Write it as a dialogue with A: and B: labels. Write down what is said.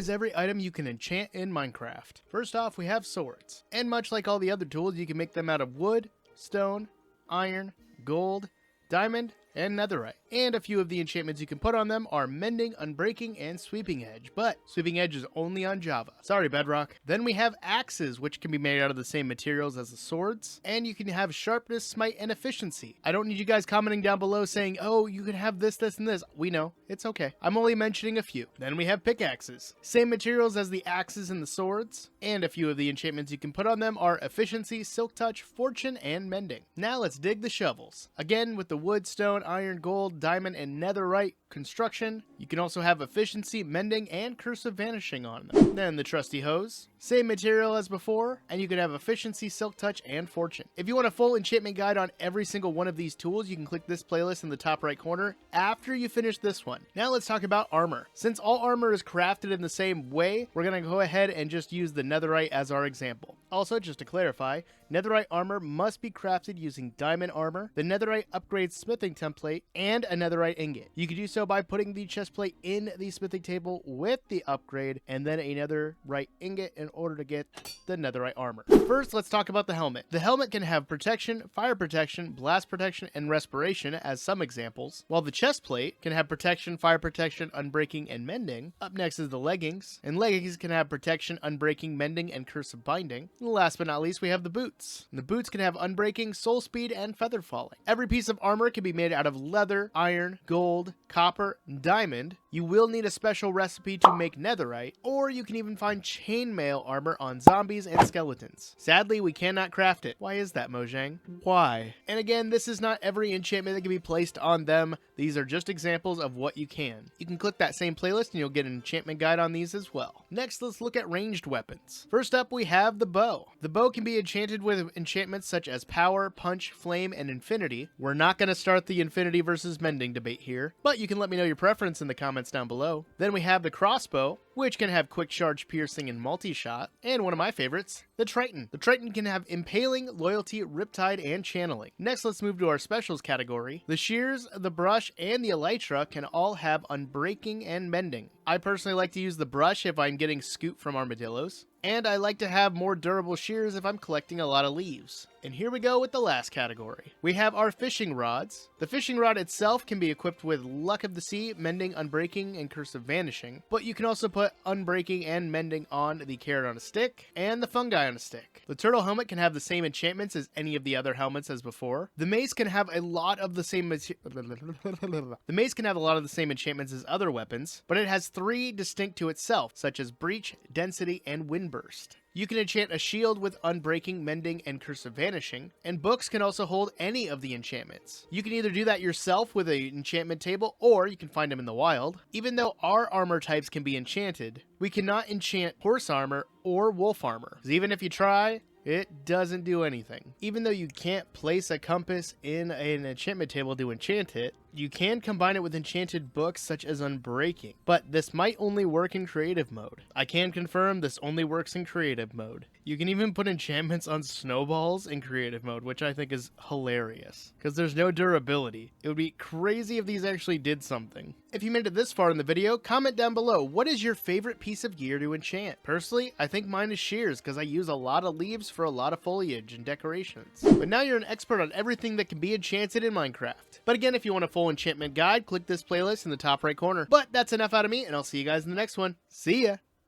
A: is every item you can enchant in Minecraft. First off, we have swords. And much like all the other tools, you can make them out of wood, stone, iron, gold, diamond, and netherite. And a few of the enchantments you can put on them are Mending, Unbreaking, and Sweeping Edge, but Sweeping Edge is only on Java. Sorry, Bedrock. Then we have axes, which can be made out of the same materials as the swords, and you can have Sharpness, Smite, and Efficiency. I don't need you guys commenting down below saying, oh, you can have this, this, and this. We know. It's okay. I'm only mentioning a few. Then we have pickaxes. Same materials as the axes and the swords, and a few of the enchantments you can put on them are Efficiency, Silk Touch, Fortune, and Mending. Now let's dig the shovels. Again, with the wood, stone, iron, gold, diamond, and netherite construction, you can also have Efficiency, Mending, and Curse of Vanishing on them. Then the trusty hose. Same material as before, and you can have Efficiency, Silk Touch, and Fortune. If you want a full enchantment guide on every single one of these tools, you can click this playlist in the top right corner after you finish this one. Now let's talk about armor. Since all armor is crafted in the same way, we're going to go ahead and just use the netherite as our example. Also, just to clarify, netherite armor must be crafted using diamond armor, the netherite upgrade smithing template, and a netherite ingot. You can do so by putting the chest plate in the smithing table with the upgrade, and then a netherite ingot in order to get the netherite armor. First, let's talk about the helmet. The helmet can have protection, fire protection, blast protection, and respiration as some examples, while the chest plate can have protection, fire protection, unbreaking, and mending. Up next is the leggings, and leggings can have protection, unbreaking, mending, and curse of binding. And last but not least, we have the boots. And the boots can have unbreaking, soul speed, and feather falling. Every piece of armor can be made out of leather, iron, gold, copper, and diamond. You will need a special recipe to make netherite, or you can even find chainmail armor on zombies and skeletons. Sadly, we cannot craft it. Why is that, Mojang? Why? And again, this is not every enchantment that can be placed on them. These are just examples of what you can. You can click that same playlist and you'll get an enchantment guide on these as well. Next, let's look at ranged weapons. First up, we have the bow. The bow can be enchanted with enchantments such as power, punch, flame, and infinity. We're not going to start the infinity versus mending debate here, but you can let me know your preference in the comments down below. Then we have the crossbow, which can have quick charge, piercing, and multi-shot. And one of my favorites, the Triton. The Triton can have impaling, loyalty, riptide, and channeling. Next, let's move to our specials category. The shears, the brush, and the elytra can all have unbreaking and mending. I personally like to use the brush if I'm getting scoop from armadillos, and I like to have more durable shears if I'm collecting a lot of leaves. And here we go with the last category. We have our fishing rods. The fishing rod itself can be equipped with Luck of the Sea, Mending, Unbreaking, and Curse of Vanishing, but you can also put Unbreaking and Mending on the carrot on a stick, and the fungi on a stick. The turtle helmet can have the same enchantments as any of the other helmets as before. The mace can have a lot of the same enchantments as other weapons, but it has 3 distinct to itself, such as Breach, Density, and Windburst. You can enchant a shield with Unbreaking, Mending, and Curse of Vanishing, and books can also hold any of the enchantments. You can either do that yourself with an enchantment table, or you can find them in the wild. Even though our armor types can be enchanted, we cannot enchant horse armor or wolf armor, because even if you try, it doesn't do anything. Even though you can't place a compass in an enchantment table to enchant it, you can combine it with enchanted books such as Unbreaking, but this might only work in creative mode. I can confirm this only works in creative mode. You can even put enchantments on snowballs in creative mode, which I think is hilarious, because there's no durability. It would be crazy if these actually did something. If you made it this far in the video, comment down below, what is your favorite piece of gear to enchant? Personally, I think mine is shears, because I use a lot of leaves for a lot of foliage and decorations. But now you're an expert on everything that can be enchanted in Minecraft. But again, if you want a full enchantment guide, click this playlist in the top right corner. But that's enough out of me, and I'll see you guys in the next one. See ya!